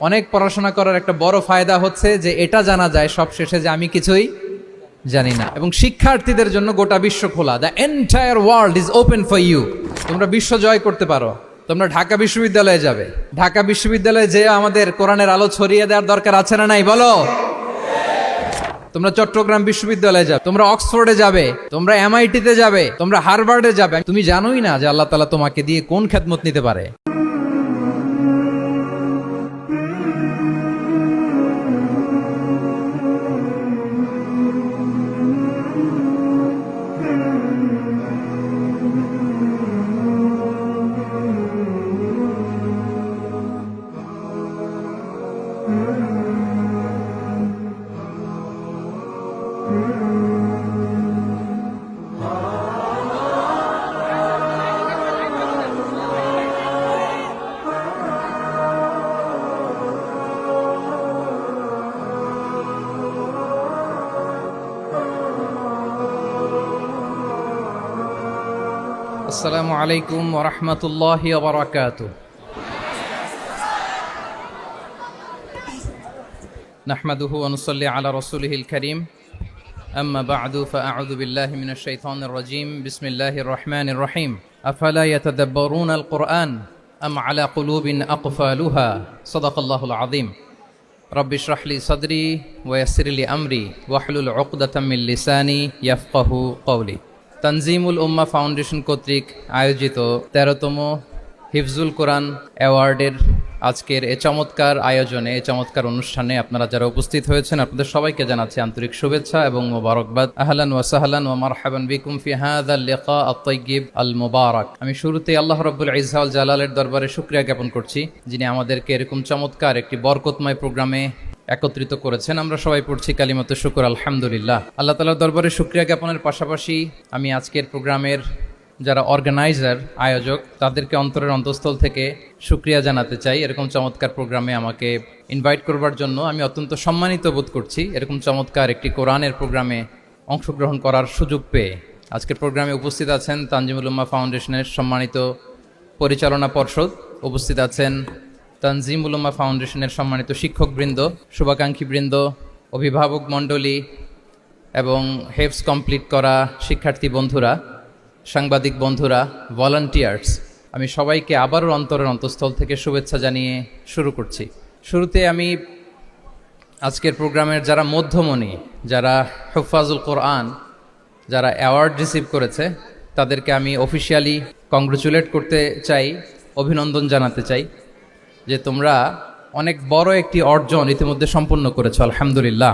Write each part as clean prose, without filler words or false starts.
অনেক পড়াশোনা করার একটা বড় ফায়দা হচ্ছে যে এটা জানা যায় সব শেষে যে আমি কিছুই জানি না। এবং শিক্ষার্থীদের জন্য গোটা বিশ্ব খোলা, the entire world is open for you. তোমরা বিশ্ব জয় করতে পারো। তোমরা ঢাকা বিশ্ববিদ্যালয়ে যাবে, ঢাকা বিশ্ববিদ্যালয়ে যে আমাদের কোরআনের আলো ছড়িয়ে দেওয়ার দরকার আছে না নাই বলো? তোমরা চট্টগ্রাম বিশ্ববিদ্যালয়ে যাবে, তোমরা অক্সফোর্ডে যাবে, তোমরা এমআইটিতে যাবে, তোমরা হার্ভার্ডে যাবে। তুমি জানোই না যে আল্লাহ তাআলা তোমাকে দিয়ে কোন খেদমত নিতে পারে। আসসালামু আলাইকুম ওয়া রাহমাতুল্লাহি ওয়া বারাকাতুহু। নাহমাদুহু ওয়া নুসাল্লি আলা রাসূলিহিল কারীম। আম্মা বা'দু ফাআউযু বিল্লাহি মিনাশ শাইতানির রাজীম। বিসমিল্লাহির রাহমানির রাহিম। আফালা ইয়াতাদাব্বারুনাল কুরআন আম আলা কুলুবিন আকফালুহা। সাদাকাল্লাহুল আযীম। রাব্বি ইশরাহ লি সাদরি ওয়া ইয়াসসির লি আমরি ওয়াহলুল উকদাতাম মিন লিসানি ইয়াফকাহু কওলি। তানজিমুল উম্মাহ ফাউন্ডেশন কর্তৃক আয়োজিত 13তম হিফজুল কোরআন অ্যাওয়ার্ডের আজকের এ চমৎকার আয়োজনে, এ চমৎকার অনুষ্ঠানে আপনারা যারা উপস্থিত হয়েছেন আপনাদের সবাইকে জানাচ্ছি আন্তরিক শুভেচ্ছা এবং মোবারকবাদ। আহলান ওয়া সাহলান ওয়া মারহাবান বিকুম ফি হাযাল লিকা আত-তাইয়্যিব আল মুবারাক। আমি শুরুতেই আল্লাহ রাব্বুল ইজ্জা ওয়াল জালালের দরবারে শুকরিয়া জ্ঞাপন করছি, যিনি আমাদেরকে এরকম চমৎকার একটি বরকতময় প্রোগ্রামে একত্রিত করেছেন। আমরা সবাই পড়ছি কালিমাতুশ শুকর আলহামদুলিল্লাহ। আল্লাহ তাআলার দরবারে শুকরিয়া জ্ঞাপনের পাশাপাশি আমি আজকের প্রোগ্রামের যারা অর্গানাইজার, আয়োজক, তাদেরকে অন্তরের অন্তঃস্থল থেকে শুকরিয়া জানাতে চাই। এরকম চমৎকার প্রোগ্রামে আমাকে ইনভাইট করবার জন্য আমি অত্যন্ত সম্মানিত বোধ করছি। এরকম চমৎকার একটি কোরআনের প্রোগ্রামে অংশগ্রহণ করার সুযোগ পেয়ে আজকের প্রোগ্রামে উপস্থিত আছেন তানজিমুল উম্মাহ ফাউন্ডেশনের সম্মানিত পরিচালনা পর্ষদ, উপস্থিত আছেন তানজিমুল উম্মাহ ফাউন্ডেশনের সম্মানিত শিক্ষকবৃন্দ, শুভাকাঙ্ক্ষীবৃন্দ, অভিভাবক মণ্ডলী এবং হেফজ কমপ্লিট করা শিক্ষার্থী বন্ধুরা, সাংবাদিক বন্ধুরা, ভলান্টিয়ার্স, আমি সবাইকে আবারও অন্তরের অন্তঃস্থল থেকে শুভেচ্ছা জানিয়ে শুরু করছি। শুরুতে আমি আজকের প্রোগ্রামের যারা মধ্যমণি, যারা হুফাজুল কোরআন, যারা অ্যাওয়ার্ড রিসিভ করেছে তাদেরকে আমি অফিসিয়ালি কংগ্রেচুলেট করতে চাই, অভিনন্দন জানাতে চাই যে তোমরা অনেক বড় একটি অর্জন ইতিমধ্যে সম্পন্ন করেছো, আলহামদুলিল্লাহ।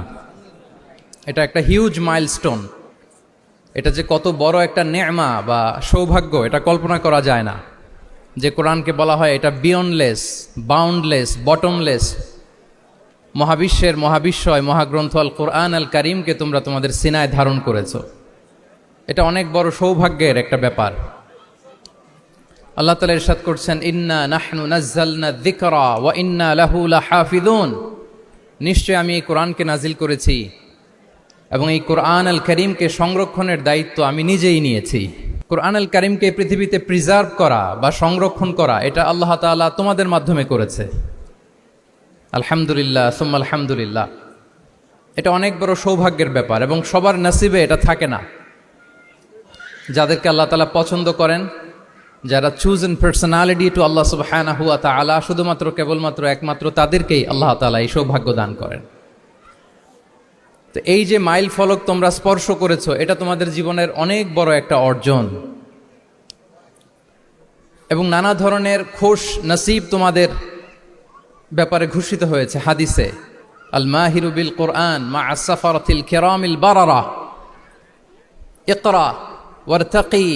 এটা একটা হিউজ মাইলস্টোন। এটা যে কত বড় একটা নেয়মা বা সৌভাগ্য এটা কল্পনা করা যায় না। যে কোরআনকে বলা হয় এটা বিয়ন্ডলেস, বাউন্ডলেস, বটমলেস, মহাবিশ্বের মহাবিশ্বয় মহাগ্রন্থ আল কোরআন আল কারিমকে তোমরা তোমাদের সিনায় ধারণ করেছো। এটা অনেক বড় সৌভাগ্যের একটা ব্যাপার। আল্লাহ তাআলা ইরশাদ করছেন, ইন্না নাহনু নাজ্জালনা যিকরা ওয়া ইন্না লাহু লাহাফিজুন। নিশ্চয় আমি এই কোরআনকে নাজিল করেছি এবং এই কোরআন আল কারীমকে সংরক্ষণের দায়িত্ব আমি নিজেই নিয়েছি। কোরআন আল কারীমকে পৃথিবীতে প্রিজার্ভ করা বা সংরক্ষণ করা এটা আল্লাহ তাআলা তোমাদের মাধ্যমে করেছে। আলহামদুলিল্লাহ সুম্মা আলহামদুলিল্লাহ। এটা অনেক বড় সৌভাগ্যের ব্যাপার এবং সবার নসিবে এটা থাকে না। যাদেরকে আল্লাহ তাআলা পছন্দ করেন, যারা চুজেন পার্সোনালিটি টু আল্লাহ সুবহানাহু ওয়া তাআলা, শুধুমাত্র কেবলমাত্র একমাত্র তাদেরকেই আল্লাহ তাআলা এই সৌভাগ্য দান করেন। তো এই যে মাইল ফলক তোমরা স্পর্শ করেছো, এটা তোমাদের জীবনের অনেক বড় একটা অর্জন এবং নানা ধরনের খুশ নসিব তোমাদের ব্যাপারে ঘোষিত হয়েছে হাদিসে। আল মাহিরু বিল কোরআন মা আসসাফারাতিল কিরামিল বারারা ইকরা ওয়ারতাকি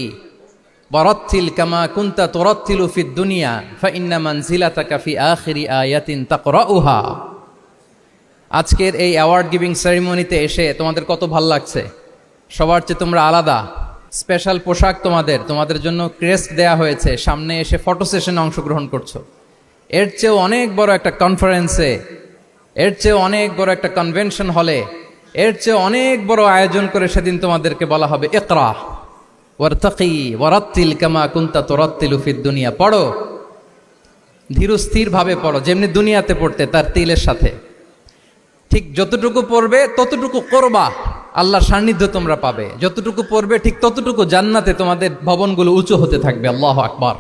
ওয়ারাত্তিল কামা কুনতা তুরাত্তিলু ফিদ দুনিয়া ফাইন্না মানজিলাতাকা ফি আখিরি আয়াতিন তাকরাউহা। আজকের এই অ্যাওয়ার্ড গিভিং সেরিমনিতে এসে তোমাদের কত ভাল লাগছে। সবার চেয়ে তোমরা আলাদা, স্পেশাল পোশাক তোমাদের জন্য ক্রেস্ট দেয়া হয়েছে, সামনে এসে ফটো সেশনে অংশগ্রহণ করছো। এর চেয়েও অনেক বড় একটা কনফারেন্সে, এর চেয়েও অনেক বড় একটা কনভেনশন হলে, এর চেয়ে অনেক বড় আয়োজন করে সেদিন তোমাদেরকে বলা হবে ইকরা ওয়ারতাকি ওয়ারাত্তিল কামা কুনতা তুরাত্তিলু ফিদ দুনিয়া। পড়ো ধীরস্থিরভাবে পড়ো, যেমনি দুনিয়াতে পড়তে তার তিলের সাথে। ঠিক যতটুকু পড়বে ততটুকু করবা, আল্লাহর সান্নিধ্য তোমরা পাবে। যতটুকু পড়বে ঠিক ততটুকু জান্নাতে তোমাদের ভবনগুলো উঁচু হতে থাকবে। আল্লাহু আকবার।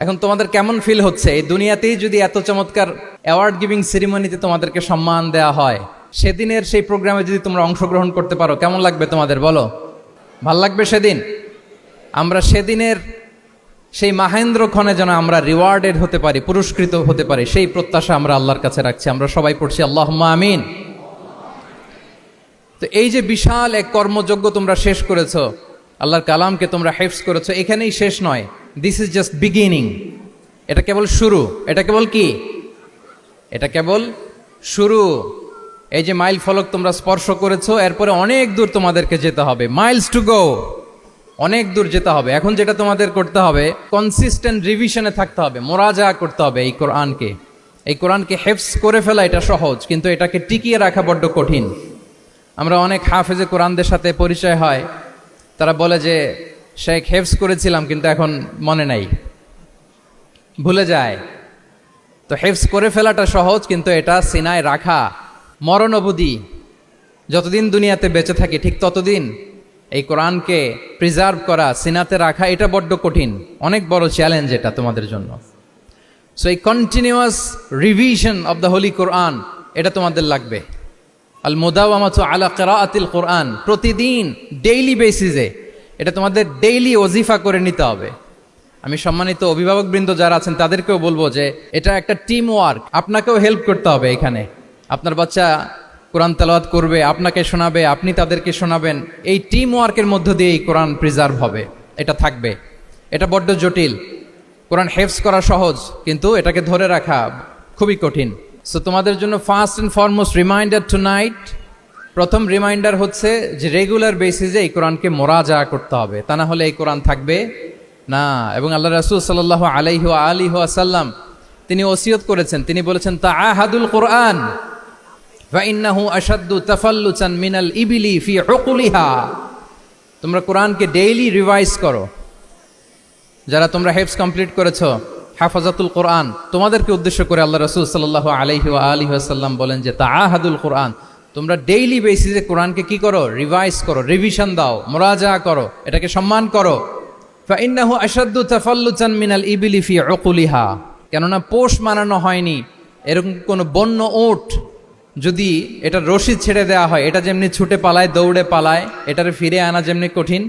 এখন তোমাদের কেমন ফিল হচ্ছে এই দুনিয়াতেই যদি এত চমৎকার অ্যাওয়ার্ড গিভিং সেরিমনিতে তোমাদেরকে সম্মান দেওয়া হয়, সেদিনের সেই প্রোগ্রামে যদি তোমরা অংশগ্রহণ করতে পারো, কেমন লাগবে তোমাদের বলো? ভাল লাগবে সেদিন? আমরা সেদিনের সেই মাহেন্দ্র ক্ষণে যেন আমরা রিওয়ার্ডেড হতে পারি, পুরস্কৃত হতে পারি, সেই প্রত্যাশা আমরা আল্লাহর কাছে রাখছি। আমরা সবাই পড়ছি আল্লাহুম্মা আমিন। তো এই যে বিশাল এক কর্মযজ্ঞ তোমরা শেষ করেছো, আল্লাহর কালামকে তোমরা হেফজ করেছো, এখানেই শেষ নয়। This is just beginning. এটা কেবল শুরু। এটা কেবল কি? এটা কেবল শুরু। এই যে মাইল ফলক তোমরা স্পর্শ করেছো, এরপরে অনেক দূর তোমাদেরকে যেতে হবে। মাইলস টু গো, অনেক দূর যেতে হবে। এখন যেটা তোমাদের করতে হবে, কনসিস্টেন্ট রিভিশনে থাকতে হবে, মোরাজা করতে হবে এই কোরআনকে। এই কোরআনকে হেফজ করে ফেলা এটা সহজ, কিন্তু এটাকে টিকিয়ে রাখা বড্ড কঠিন। আমরা অনেক হাফেজে কোরআনদের সাথে পরিচয় হয়, তারা বলে যে শেখ হেফজ করেছিলাম কিন্তু এখন মনে নাই, ভুলে যায়। তো হেফজ করে ফেলাটা সহজ, কিন্তু এটা সিনায় রাখা মরণ অবধি, যতদিন দুনিয়াতে বেঁচে থাকি ঠিক ততদিন এই কোরআনকে প্রিজার্ভ করা, সিনাতে রাখা, এটা বড্ড কঠিন, অনেক বড় চ্যালেঞ্জ এটা তোমাদের জন্য। সো এই continuous revision of the holy Quran, এটা তোমাদের লাগবে। আল মুদাওয়ামাতু আলা কিরাআতিল কোরআন, প্রতিদিন ডেইলি বেসিসে এটা তোমাদের ডেইলি ওজিফা করে নিতে হবে। আমি সম্মানিত অভিভাবকবৃন্দ যারা আছেন তাদেরকেও বলবো যে এটা একটা টিম ওয়ার্ক, আপনাকেও হেল্প করতে হবে এখানে। আপনার বাচ্চা কোরআন তেলাওয়াত করবে, আপনাকে শোনাবে, আপনি তাদেরকে শোনাবেন। এই টিম ওয়ার্কের মধ্য দিয়ে এই কোরআন প্রিজার্ভ হবে, এটা থাকবে। এটা বড্ড জটিল। কোরআন হেফজ করা সহজ, কিন্তু এটাকে ধরে রাখা খুবই কঠিন। সো তোমাদের জন্য first and foremost reminder tonight, প্রথম রিমাইন্ডার হচ্ছে যে রেগুলার বেসিসে এই কোরআনকে মোরাজা করতে হবে, তা না হলে এই কোরআন থাকবে না। এবং আল্লাহ রাসূল সাল্লাল্লাহু আলাইহি ওয়া আলিহি ওয়াসাল্লাম তিনি ওসিয়ত করেছেন, তিনি বলেছেন তাআহাদুল কোরআন ফাইন্নাহু আশাদ্দু তাফাল্লুচান মিনাল ইবিলি ফি উকুলিহা। তোমরা কোরআনকে ডেইলি রিভাইজ করো। যারা তোমরা হেফজ কমপ্লিট করেছো, হাফাজাতুল কোরআন, তোমাদেরকে উদ্দেশ্য করে আল্লাহ রাসূল সাল্লাল্লাহু আলাইহি ওয়া আলিহি ওয়াসাল্লাম বলেন যে তাআহাদুল কোরআন, তোমরা ডেইলি বেসিসে কোরআনকে কি করো? রিভাইজ করো, রিভিশন দাও, মুরাজা করো, এটাকে সম্মান করো। ফাইন্নাহু আশাদ্দু তাফাল্লুচান মিনাল ইবিলি ফি উকুলিহা, কেননা পোষ মানানো হয়নি এরকম কোনো বন্য উট যদি এটা রশি ছেড়ে দেওয়া হয়, এটা যেমনি ছুটে পালায়, দৌড়ে পালায়, এটারে ফিরে আনা যেমনি কঠিন,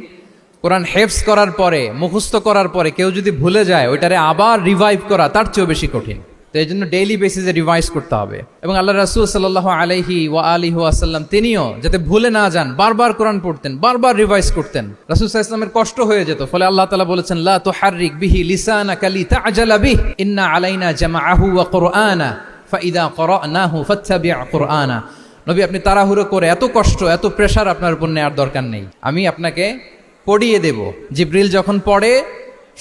কোরআন হেফজ করার পরে, মুখস্থ করার পরে কেউ যদি ভুলে যায়, ওইটারে আবার রিভাইভ করা তার চেয়েও বেশি কঠিন। তো এই জন্য ডেইলি বেসিসে রিভাইজ করতে হবে। এবং আল্লাহ রাসূল সাল্লাল্লাহু আলাইহি ওয়া আলিহি ওয়াসাল্লাম তিনিও যাতে ভুলে না যান, বারবার কোরআন পড়তেন, বারবার রিভাইজ করতেন। রাসূল সাল্লাল্লাহু আলাইহি ওয়াসাল্লামের কষ্ট হয়ে যেত, ফলে আল্লাহ তাআলা বলেছেন লা তুহাররিক বিহি লিসানাকা লিতা'জালা বিহি ইন্না আলাইনা জামাআহু ওয়া কুরআনা ফাইদা ক্বরানাহু ফাত্তাবি' কুরআনা। নবী, আপনি তাড়াহুড়ো করে, এত কষ্ট, এত প্রেশার আপনার উপর নেওয়ার দরকার নেই, আমি আপনাকে পড়িয়ে দেব। জিবরিল যখন পড়ে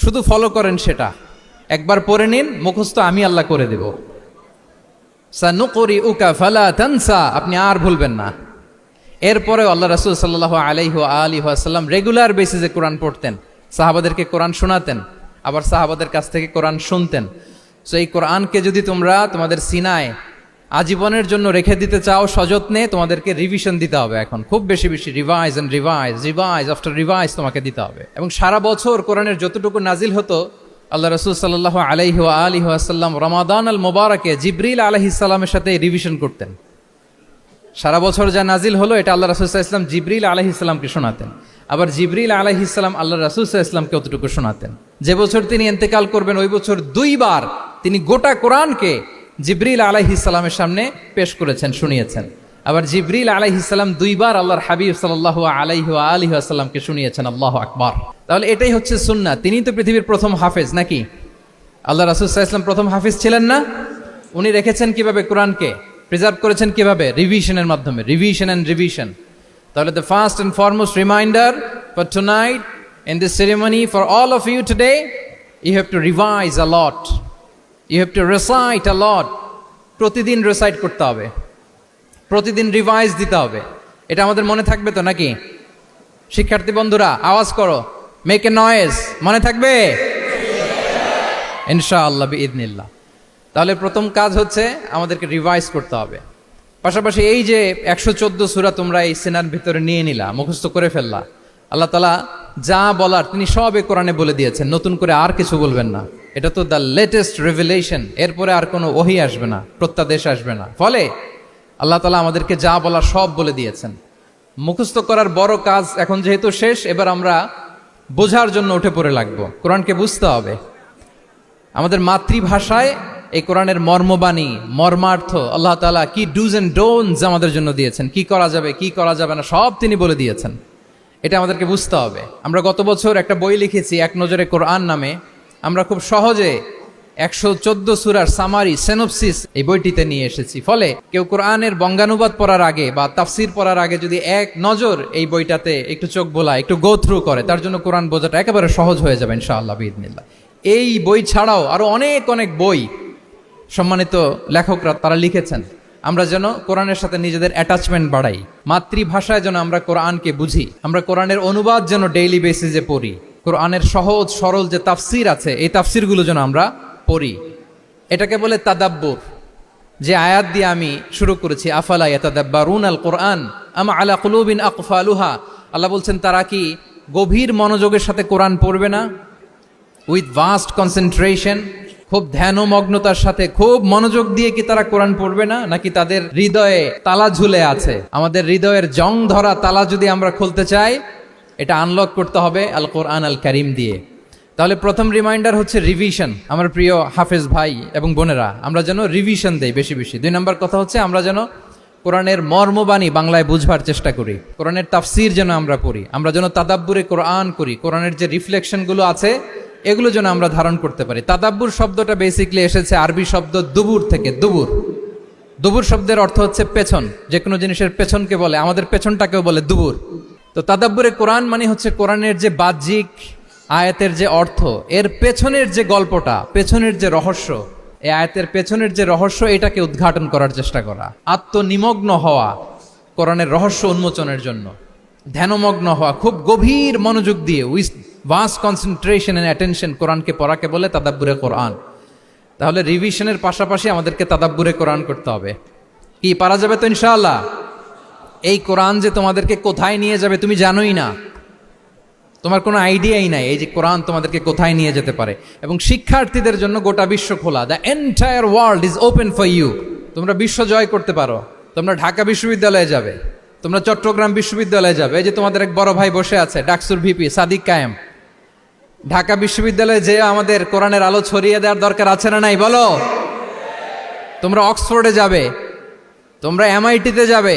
শুধু ফলো করেন সেটা, একবার পড়ে নিন, মুখস্থ আমি আল্লাহ করে দেব। সানুকরিউকা ফালা তানসা, আপনি আর ভুলবেন না। এরপরেও আল্লাহ রাসূল সাল্লাল্লাহু আলাইহি ওয়া আলিহি ওয়াসাল্লাম রেগুলার বেসিসে কোরআন পড়তেন, সাহাবাদেরকে কোরআন শোনাতেন, আবার সাহাবাদের কাছ থেকে কোরআন শুনতেন। সো এই কোরআনকে যদি তোমরা তোমাদের সিনায় আজীবনের জন্য রেখে দিতে চাও সযত্নে, তোমাদেরকে রিভিশন দিতে হবে। এখন খুব বেশি বেশি revise and revise, revise after revise তোমাকে দিতে হবে। এবং সারা বছর কোরআনের যতটুকু নাজিল হতো, আল্লাহ রাসূল সাল্লাল্লাহু আলাইহি ওয়া আলিহি ওয়াসাল্লাম রমাদান আল মুবারাকে জিবরিল আলাইহিস সালামের সাথে রিভিশন করতেন। সারা বছর যা নাজিল হলো, এটা আল্লাহ রাসূল সাল্লাল্লাহু আলাইহি ওয়াসাল্লাম জিবরিল আলাইহিস সালামকে শোনাতেন, আবার জিবরিল আলাইহিস সালাম আল্লাহ রাসূল সাল্লাল্লাহু আলাইহি ওয়াসাল্লামকে অতটুকু শোনাতেন। যে বছর তিনি ইন্তেকাল করবেন, ওই বছর দুইবার তিনি গোটা কোরআনকে জিবরিল আলাইহিস সালামের সামনে পেশ করেছেন, শুনিয়েছেন। আবার জিবরিল আলাইহিস সালাম দুইবার আল্লাহর হাবিব সাল্লাল্লাহু আলাইহি ওয়া আলিহি ওয়াসাল্লামকে শুনিয়েছেন। আল্লাহু আকবার। তাহলে এটাই হচ্ছে সুন্নাহ। তিনি তো পৃথিবীর প্রথম হাফেজ নাকি? আল্লাহ রাসূল সাল্লাল্লাহু আলাইহি ওয়াসাল্লাম প্রথম হাফেজ ছিলেন না? উনি রেখেছেন কিভাবে? কোরআনকে প্রিজার্ভ করেছেন কিভাবে? রিভিশনের মাধ্যমে, রিভিশন এন্ড রিভিশন। তাহলে the first and foremost reminder for tonight in this ceremony for all of you today, you have to revise a lot, you have to recite a lot. প্রতিদিন recite করতে হবে, প্রতিদিন revise দিতে হবে। এটা আমাদের মনে থাকবে তো নাকি? শিক্ষার্থী বন্ধুরা আওয়াজ করো, মেক এ নয়েজ, মনে থাকবে? ইনশাআল্লাহ বিইذনিল্লাহ। তাহলে প্রথম কাজ হচ্ছে আমাদেরকে রিভাইজ করতে হবে। পাশাপাশি এই যে 114 সূরা তোমরা এই সিনার ভিতরে নিয়ে নিলা, মুখস্থ করে ফেললা, আল্লাহ তাআলা যা বলার তিনি সব এই কোরআনে বলে দিয়েছেন, নতুন করে আর কিছু বলবেন না। এটা তো দ্য লেটেস্ট রেভেলেশন, এরপরে আর কোনো ওহী আসবে না, প্রত্যাদেশ আসবে না। ফলে আল্লাহ তাআলা আমাদেরকে যা বলার সব বলে দিয়েছেন। মুখস্থ করার বড় কাজ এখন যেহেতু শেষ, এবার আমরা বোঝার জন্য উঠে পড়ে লাগবো। কোরআনকে বুঝতে হবে আমাদের মাতৃভাষায়। এই কোরআনের মর্মবাণী, মর্মার্থ, আল্লাহ তাআলা কি ডুজ এন্ড ডোন্টস আমাদের জন্য দিয়েছেন, কি করা যাবে কি করা যাবে না সব তিনি বলে দিয়েছেন। এটা আমাদেরকে বুঝতে হবে। আমরা গত বছর একটা বই লিখেছি এক নজরে কোরআন নামে। আমরা খুব সহজে 114 সূরার সামারি, সিনপসিস এই বইটিতে নিয়ে এসেছি। ফলে কেউ কোরআনের বঙ্গানুবাদ পড়ার আগে বা তাফসির পড়ার আগে যদি এক নজর এই বইটাতে একটু চোখ বোলায়, একটু গো থ্রু করে, তার জন্য কোরআন বোঝাটা একেবারে সহজ হয়ে যাবে ইনশাআল্লাহ বিইذনিল্লাহ। এই বই ছাড়াও আরো অনেক অনেক বই সম্মানিত লেখকরা তারা লিখেছেন। আমরা যেন কোরআনের সাথে নিজেদের অ্যাটাচমেন্ট বাড়াই, মাতৃভাষায় যেন আমরা কোরআনকে বুঝি, আমরা কোরআনের অনুবাদ যেন ডেইলি বেসিসে পড়ি, কোরআনের সহজ সরল যে তাফসির আছে এই তাফসিরগুলো যেন আমরা পড়ি। এটাকে বলে তাদাব্বুর। যে আয়াত দিয়ে আমি শুরু করেছি, আফালা ইয়াতাদাব্বারুনাল কোরআন আম আলা কুলুবিন আকফালুহা, আল্লাহ বলছেন তারা কি গভীর মনোযোগের সাথে কোরআন পড়বে না, উইথ ভাস্ট কনসেন্ট্রেশন, খুব ধ্যানমগ্নতার সাথে খুব মনোযোগ দিয়ে কি তারা কোরআন পড়বে না, নাকি তাদের হৃদয়ে তালা ঝুলে আছে? আমাদের হৃদয়ের জং ধরা তালা যদি আমরা খুলতে চাই, এটা আনলক করতে হবে আল কোরআন আল কারীম দিয়ে। তাহলে প্রথম রিমাইন্ডার হচ্ছে রিভিশন। আমার প্রিয় হাফেজ ভাই এবং বোনেরা, আমরা যেন রিভিশন দেই বেশি বেশি। 2 নম্বর কথা হচ্ছে আমরা যেন কোরআনের মর্মবাণী বাংলায় বুঝবার চেষ্টা করি, কোরআনের তাফসির যেন আমরা পড়ি, আমরা যেন তাদাব্বুরে কোরআন করি, কোরআনের যে রিফ্লেকশনগুলো আছে এগুলো যেন আমরা ধারণ করতে পারি। তাদাব্বুর শব্দটা বেসিক্যালি এসেছে আরবি শব্দ দুবুর থেকে। দুবুর, দুবুর শব্দের অর্থ হচ্ছে পেছন, যে কোনো জিনিসের পেছনকে বলে, আমাদের পেছনটাকেও বলে দুবুর। তো তাদাব্বুরে কোরআন মানে হচ্ছে কোরআনের যে বাহ্যিক আয়াতের যে অর্থ, এর পেছনের যে গল্পটা, পেছনের যে রহস্য, এই আয়াতের পেছনের যে রহস্য, এটাকে উদ্ঘাটন করার চেষ্টা করা, আত্মনিমগ্ন হওয়া কোরআনের রহস্য উন্মোচনের জন্য, ধ্যানমগ্ন হওয়া, খুব গভীর মনোযোগ দিয়ে with vast concentration and attention কোরআনকে পড়াকে বলে তাদাব্বুরে কোরআন। তাহলে রিভিশনের পাশাপাশি আমাদেরকে তাদাব্বুরে কোরআন করতে হবে। কি পারা যাবে তো ইনশাআল্লাহ? এই কোরআন যে তোমাদেরকে কোথায় নিয়ে যাবে তুমি জানোই না, তোমার কোনো আইডিয়াই নাই এই যে কোরআন তোমাদেরকে কোথায় নিয়ে যেতে পারে। এবং শিক্ষার্থীদের জন্য গোটা বিশ্ব খোলা, the entire world is open for you. তোমরা বিশ্ব জয় করতে পারো, তোমরা ঢাকা বিশ্ববিদ্যালয়ে যাবে, তোমরা চট্টগ্রাম বিশ্ববিদ্যালয়ে যাবে। এই যে তোমাদের এক বড় ভাই বসে আছে, ডাকসুর ভিপি সাদিক কায়েম, ঢাকা বিশ্ববিদ্যালয়ে যে আমাদের কোরআনের আলো ছড়িয়ে দেওয়ার দরকার আছে না নাই বলো? তোমরা অক্সফোর্ডে যাবে, তোমরা এমআইটিতে যাবে,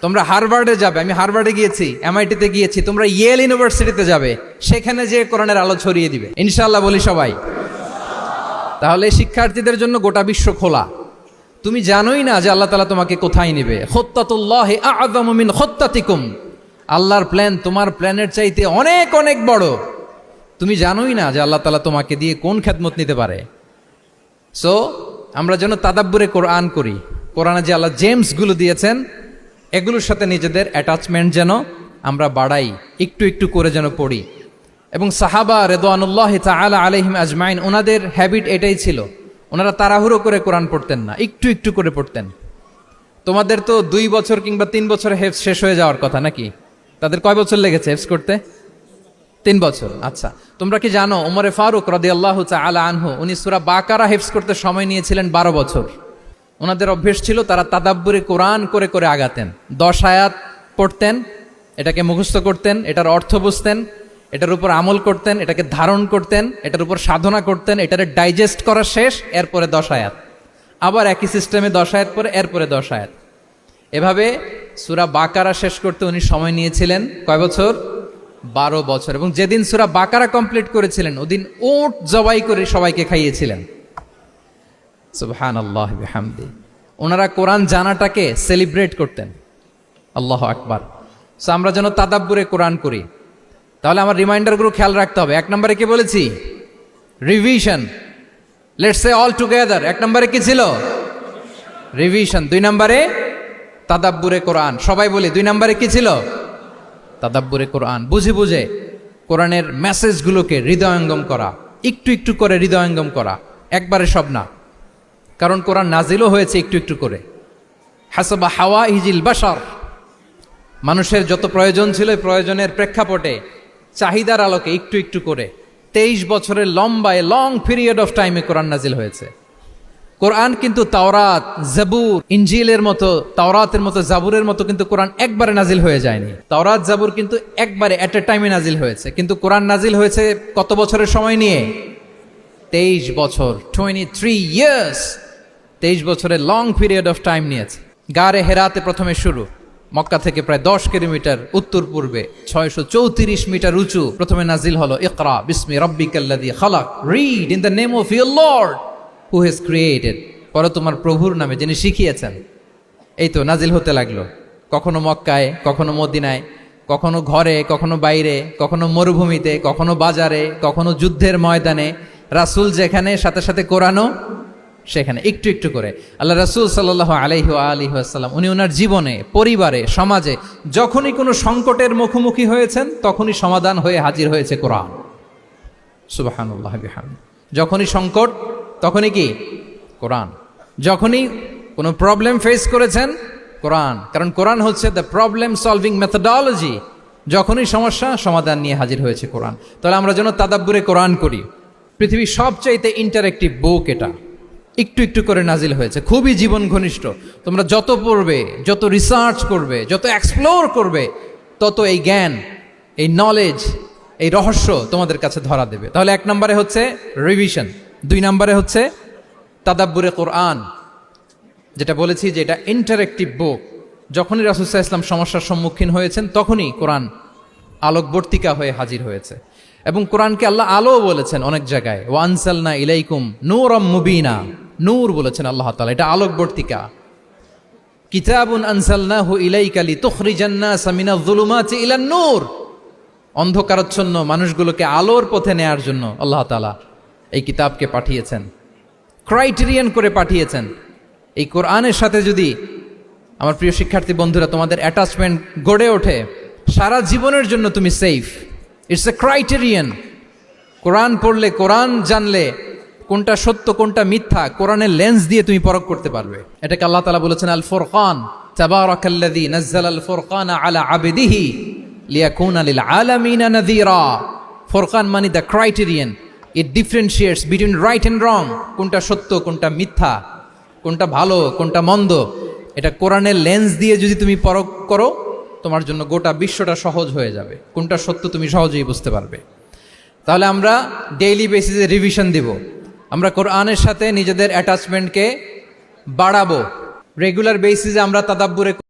তোমরা হার্ভার্ডে যাবে। আমি হার্ভার্ডে গিয়েছি, এমআইটিতে গিয়েছি, তোমরা ইয়েল ইউনিভার্সিটিতে যাবে, সেখানে যে কোরআনের আলো ছড়িয়ে দিবে ইনশাআল্লাহ বলি সবাই। তাহলে শিক্ষার্থীদের জন্য গোটা বিশ্ব খোলা। তুমি জানোই না যে আল্লাহ তাআলা তোমাকে কোথায় নেবে। খুত্তাতুল্লাহি আ'যামু মিন খুত্তাতিকুম, আল্লাহর প্ল্যান তোমার প্ল্যানের চাইতে অনেক অনেক বড়। তুমি জানোই না যে আল্লাহ তাআলা তোমাকে দিয়ে কোন খেদমত নিতে পারে। সো আমরা যেন তাদাব্বুরে কোরআন করি, কোরআনে যে আল্লাহ জেমসগুলো দিয়েছেন এগুলোর সাথে নিজেদের অ্যাটাচমেন্ট যেন আমরা বাড়াই, একটু একটু করে যেন পড়ি। এবং সাহাবা রিদওয়ানুল্লাহি তাআলা আলাইহিম আজমাইন, ওনাদের হ্যাবিট এটাই ছিল, ওনারা তাড়াহুড়ো করে কোরআন পড়তেন না, একটু একটু করে পড়তেন। তোমাদের তো 2 বছর কিংবা 3 বছরে হেফজ শেষ হয়ে যাওয়ার কথা নাকি? তাদের কয় বছর লেগেছে হেফজ করতে? 3 বছর। আচ্ছা, তোমরা কি জানো ওমরে ফারুক রাদিয়াল্লাহু তাআলা আনহু উনি সূরা বাকারা হেফজ করতে সময় নিয়েছিলেন 12 বছর। ওনাদের অভ্যেস ছিল তারা তাদাব্বুরে কোরআন করে করে আগাতেন। 10 আয়াত পড়তেন, এটাকে মুখস্থ করতেন, এটার অর্থ বুঝতেন, এটার উপর আমল করতেন, এটাকে ধারণ করতেন, এটার উপর সাধনা করতেন, এটারে ডাইজেস্ট করা শেষ, এরপরে 10 আয়াত, আবার একই সিস্টেমে 10 আয়াত পরে এরপরে 10 আয়াত। এভাবে সূরা বাকারা শেষ করতে উনি সময় নিয়েছিলেন কয় বছর? 12 বছর। এবং যেদিন সূরা বাকারা কমপ্লিট করেছিলেন ওদিন উট জবাই করে সবাইকে খাইয়েছিলেন। সুবহানাল্লাহ বিহামদি। ওনারা কোরআন জানাটাকে সেলিব্রেট করতেন। আল্লাহু আকবার। সো আমরা যেন তাদাব্বুরে কোরআন করি। তাহলে আমার রিমাইন্ডারগুলো খেয়াল রাখতে হবে। 1 নম্বরে কি বলেছি? Revision. Let's say all together. 1 নম্বরে কি ছিল? রিভিশন। 2 নম্বরে তাদাব্বুরে কোরআন। সবাই বলি 2 নম্বরে কি ছিল? তাদাব্বুরে কোরআন। বুঝে বুঝে কোরআনের মেসেজগুলোকে হৃদয়ঙ্গম করা, একটু একটু করে হৃদয়ঙ্গম করা, একবারে সব না। কারণ কোরআন নাজিলও হয়েছে একটু একটু করে। হাসাবা হাওয়া ইজিল বাশার, মানুষের যত প্রয়োজন ছিল প্রয়োজনের প্রেক্ষাপটে চাহিদার আলোকে একটু একটু করে 23 বছরের লম্বায় লং পিরিয়ড অফ টাইমে কোরআন নাজিল হয়েছে। কোরআন কিন্তু তাওরাত, জাবুর, ইনজিলের মতো, তাওরাতের মতো, জাবুরের মতো কিন্তু কোরআন একবারে নাজিল হয়ে যায়নি। তাওরাত, জাবুর কিন্তু একবারে এট এ টাইমে নাজিল হয়েছে, কিন্তু কোরআন নাজিল হয়েছে কত বছরের সময় নিয়ে? 23 বছর, 23 ইয়ার্স। 23 বছরের লং পিরিয়ড অফ টাইম নিয়েছে। গারে হেরাতে প্রথমে শুরু, মক্কা থেকে প্রায় 10 কিলোমিটার উত্তর পূর্বে 634 মিটার উঁচু প্রথমে নাজিল হলো ইকরা বিসমি রাব্বিকাল্লাযী খালাক, read in the name of your lord who has created, পরে তোমার প্রভুর নামে যিনি শিখিয়েছেন। এই তো নাজিল হতে লাগলো, কখনো মক্কায়, কখনো মদিনায়, কখনো ঘরে, কখনো বাইরে, কখনো মরুভূমিতে, কখনো বাজারে, কখনো যুদ্ধের ময়দানে। রাসূল যেখানে, সাথে সাথে কোরআনও সেখানে, একটু একটু করে। আল্লাহ রাসূল সাল্লাল্লাহু আলাইহি ওয়া আলিহি ওয়াসাল্লাম উনি ওনার জীবনে, পরিবারে, সমাজে যখনই কোনো সংকটের মুখোমুখি হয়েছেন তখনই সমাধান হয়ে হাজির হয়েছে কোরআন। সুবহানাল্লাহ বিহামদিহি। যখনই সংকট তখনই কি? কোরআন। যখনই কোনো প্রবলেম ফেস করেছেন, কোরআন। কারণ কোরআন হচ্ছে দ্য প্রবলেম সলভিং মেথোডোলজি। যখনই সমস্যা, সমাধান নিয়ে হাজির হয়েছে কোরআন। তাহলে আমরা যেন তাদাব্বুরে কোরআন করি। পৃথিবীর সবচাইতে ইন্টারেক্টিভ বুক এটা, একটু একটু করে নাজিল হয়েছে, খুবই জীবন ঘনিষ্ঠ। তোমরা যত পড়বে, যত রিসার্চ করবে, যত এক্সপ্লোর করবে, তত এই জ্ঞান, এই নলেজ, এই রহস্য তোমাদের কাছে ধরা দেবে। তাহলে 1 নম্বরে হচ্ছে রিভিশন, 2 নম্বরে হচ্ছে তাদাব্বুরে কোরআন, যেটা বলেছি যে এটা ইন্টারেক্টিভ বুক। যখনই রাসূল সাল্লাল্লাহু আলাইহি ওয়াসাল্লাম সমস্যার সম্মুখীন হয়েছেন তখনই কোরআন আলোকবর্তিকা হয়ে হাজির হয়েছে। এবং কোরআনকে আল্লাহ আলো বলেছেন অনেক জায়গায়, ওয়া আনসালনা ইলাইকুম নূরাম মুবিনা, নূর বলেছেন আল্লাহ তাআলা, এটা আলোকবর্তিকা। কিতাবুন আনসালনাহু ইলাইকা লিতুখরিজান নাসা মিনাজ যুলুমাতি ইলান নূর, অন্ধকারাচ্ছন্ন মানুষগুলোকে আলোর পথে নেয়ার জন্য আল্লাহ তাআলা এই কিতাবকে পাঠিয়েছেন, ক্রাইটেরিয়ান করে পাঠিয়েছেন। এই কোরআনের সাথে যদি আমার প্রিয় শিক্ষার্থী বন্ধুরা তোমাদের অ্যাটাচমেন্ট গড়ে ওঠে, সারা জীবনের জন্য তুমি safe. It's a criterion. Quran পড়লে, কোরআন জানলে কোনটা সত্য কোনটা মিথ্যা কোরআনের লেন্স দিয়ে তুমি পরখ করতে পারবে। এটাকে আল্লাহ তাআলা বলেছেন আল ফুরকান, তাবারাকাল্লাযী নাযালাল ফুরকানা আলা আবদিহি লিয়াকুনা লিল আলামিনা নাযীরা। ফুরকান মানে the criterion, it differentiates between right and wrong. কোনটা সত্য কোনটা মিথ্যা, কোনটা ভালো কোনটা মন্দ, এটা কোরআনের লেন্স দিয়ে যদি তুমি পরখ করো, তোমার জন্য গোটা বিশ্বটা সহজ হয়ে যাবে। কোনটা সত্য তুমি সহজেই বুঝতে পারবে। তাহলে আমরা ডেইলি বেসিসে রিভিশন দিব, আমরা কোরআনের সাথে নিজেদের অ্যাটাচমেন্টকে বাড়াবো। রেগুলার বেসিসে আমরা তাদাব্বুরে